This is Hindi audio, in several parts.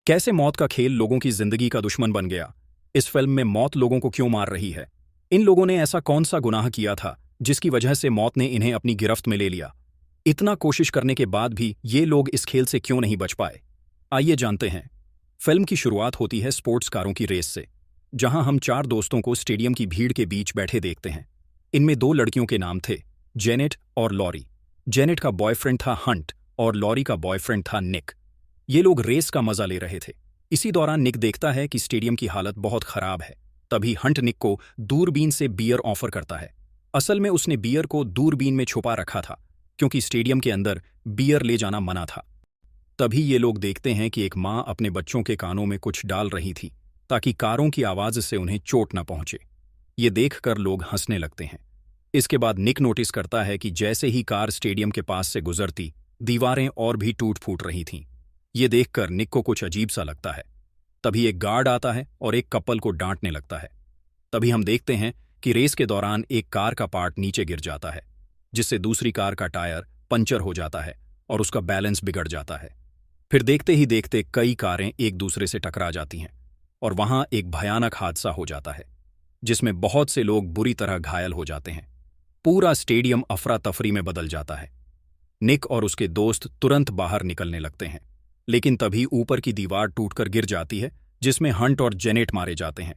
कैसे मौत का खेल लोगों की जिंदगी का दुश्मन बन गया। इस फिल्म में मौत लोगों को क्यों मार रही है। इन लोगों ने ऐसा कौन सा गुनाह किया था जिसकी वजह से मौत ने इन्हें अपनी गिरफ्त में ले लिया। इतना कोशिश करने के बाद भी ये लोग इस खेल से क्यों नहीं बच पाए। आइए जानते हैं। फिल्म की शुरुआत होती है स्पोर्ट्स कारों की रेस से, जहां हम चार दोस्तों को स्टेडियम की भीड़ के बीच बैठे देखते हैं। इनमें दो लड़कियों के नाम थे, जेनेट और लॉरी। जेनेट का बॉयफ्रेंड था हंट और लॉरी का बॉयफ्रेंड था निक। ये लोग रेस का मजा ले रहे थे। इसी दौरान निक देखता है कि स्टेडियम की हालत बहुत खराब है। तभी हंट निक को दूरबीन से बियर ऑफर करता है। असल में उसने बियर को दूरबीन में छुपा रखा था, क्योंकि स्टेडियम के अंदर बियर ले जाना मना था। तभी ये लोग देखते हैं कि एक माँ अपने बच्चों के कानों में कुछ डाल रही थी, ताकि कारों की आवाज से उन्हें चोट न पहुंचे। ये देखकर लोग हंसने लगते हैं। इसके बाद निक नोटिस करता है कि जैसे ही कार स्टेडियम के पास से गुजरती, दीवारें और भी टूट फूट रही थीं। ये देखकर निक को कुछ अजीब सा लगता है। तभी एक गार्ड आता है और एक कपल को डांटने लगता है। तभी हम देखते हैं कि रेस के दौरान एक कार का पार्ट नीचे गिर जाता है, जिससे दूसरी कार का टायर पंचर हो जाता है और उसका बैलेंस बिगड़ जाता है। फिर देखते ही देखते कई कारें एक दूसरे से टकरा जाती हैं और वहां एक भयानक हादसा हो जाता है, जिसमें बहुत से लोग बुरी तरह घायल हो जाते हैं। पूरा स्टेडियम अफरा तफरी में बदल जाता है। निक और उसके दोस्त तुरंत बाहर निकलने लगते हैं, लेकिन तभी ऊपर की दीवार टूटकर गिर जाती है, जिसमें हंट और जेनेट मारे जाते हैं।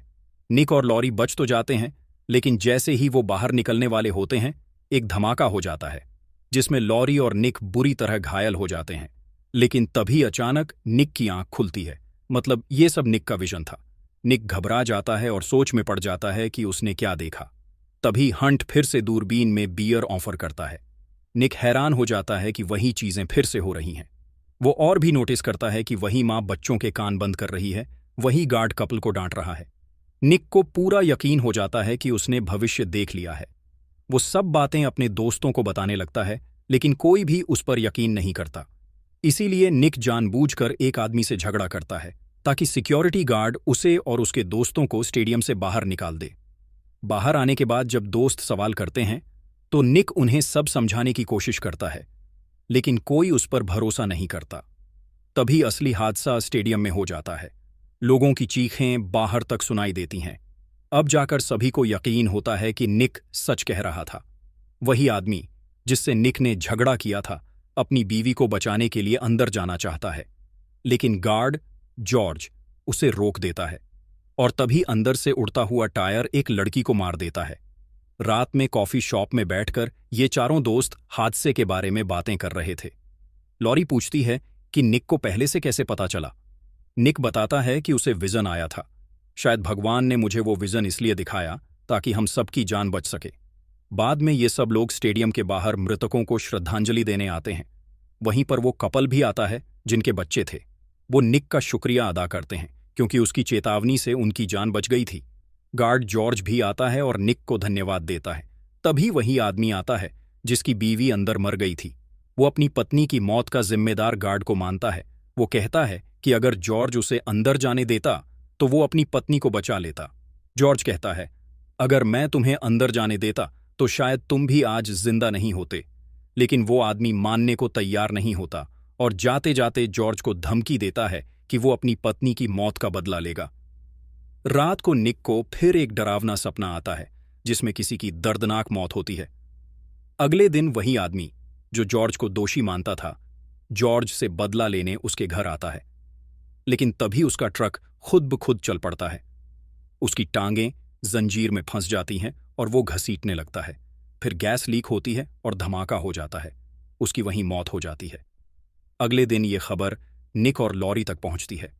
निक और लॉरी बच तो जाते हैं, लेकिन जैसे ही वो बाहर निकलने वाले होते हैं, एक धमाका हो जाता है, जिसमें लॉरी और निक बुरी तरह घायल हो जाते हैं। लेकिन तभी अचानक निक की आंख खुलती है। मतलब ये सब निक का विजन था। निक घबरा जाता है और सोच में पड़ जाता है कि उसने क्या देखा। तभी हंट फिर से दूरबीन में बियर ऑफर करता है। निक हैरान हो जाता है कि वही चीजें फिर से हो रही हैं। वो और भी नोटिस करता है कि वही माँ बच्चों के कान बंद कर रही है, वही गार्ड कपल को डांट रहा है। निक को पूरा यकीन हो जाता है कि उसने भविष्य देख लिया है। वो सब बातें अपने दोस्तों को बताने लगता है, लेकिन कोई भी उस पर यकीन नहीं करता। इसीलिए निक जानबूझकर एक आदमी से झगड़ा करता है, ताकि सिक्योरिटी गार्ड उसे और उसके दोस्तों को स्टेडियम से बाहर निकाल दे। बाहर आने के बाद जब दोस्त सवाल करते हैं, तो निक उन्हें सब समझाने की कोशिश करता है, लेकिन कोई उस पर भरोसा नहीं करता। तभी असली हादसा स्टेडियम में हो जाता है। लोगों की चीखें बाहर तक सुनाई देती हैं। अब जाकर सभी को यकीन होता है कि निक सच कह रहा था। वही आदमी जिससे निक ने झगड़ा किया था, अपनी बीवी को बचाने के लिए अंदर जाना चाहता है, लेकिन गार्ड जॉर्ज उसे रोक देता है। और तभी अंदर से उड़ता हुआ टायर एक लड़की को मार देता है। रात में कॉफी शॉप में बैठकर ये चारों दोस्त हादसे के बारे में बातें कर रहे थे। लॉरी पूछती है कि निक को पहले से कैसे पता चला। निक बताता है कि उसे विजन आया था। शायद भगवान ने मुझे वो विजन इसलिए दिखाया ताकि हम सबकी जान बच सके। बाद में ये सब लोग स्टेडियम के बाहर मृतकों को श्रद्धांजलि देने आते हैं। वहीं पर वो कपल भी आता है जिनके बच्चे थे। वो निक का शुक्रिया अदा करते हैं, क्योंकि उसकी चेतावनी से उनकी जान बच गई थी। गार्ड जॉर्ज भी आता है और निक को धन्यवाद देता है। तभी वही आदमी आता है जिसकी बीवी अंदर मर गई थी। वो अपनी पत्नी की मौत का जिम्मेदार गार्ड को मानता है। वो कहता है कि अगर जॉर्ज उसे अंदर जाने देता तो वो अपनी पत्नी को बचा लेता। जॉर्ज कहता है, अगर मैं तुम्हें अंदर जाने देता तो शायद तुम भी आज जिंदा नहीं होते। लेकिन वो आदमी मानने को तैयार नहीं होता और जाते जाते जॉर्ज को धमकी देता है कि वो अपनी पत्नी की मौत का बदला लेगा। रात को निक को फिर एक डरावना सपना आता है, जिसमें किसी की दर्दनाक मौत होती है। अगले दिन वही आदमी जो जॉर्ज को दोषी मानता था, जॉर्ज से बदला लेने उसके घर आता है। लेकिन तभी उसका ट्रक खुद ब खुद चल पड़ता है। उसकी टांगें जंजीर में फंस जाती हैं और वो घसीटने लगता है। फिर गैस लीक होती है और धमाका हो जाता है। उसकी वहीं मौत हो जाती है। अगले दिन ये खबर निक और लॉरी तक पहुंचती है।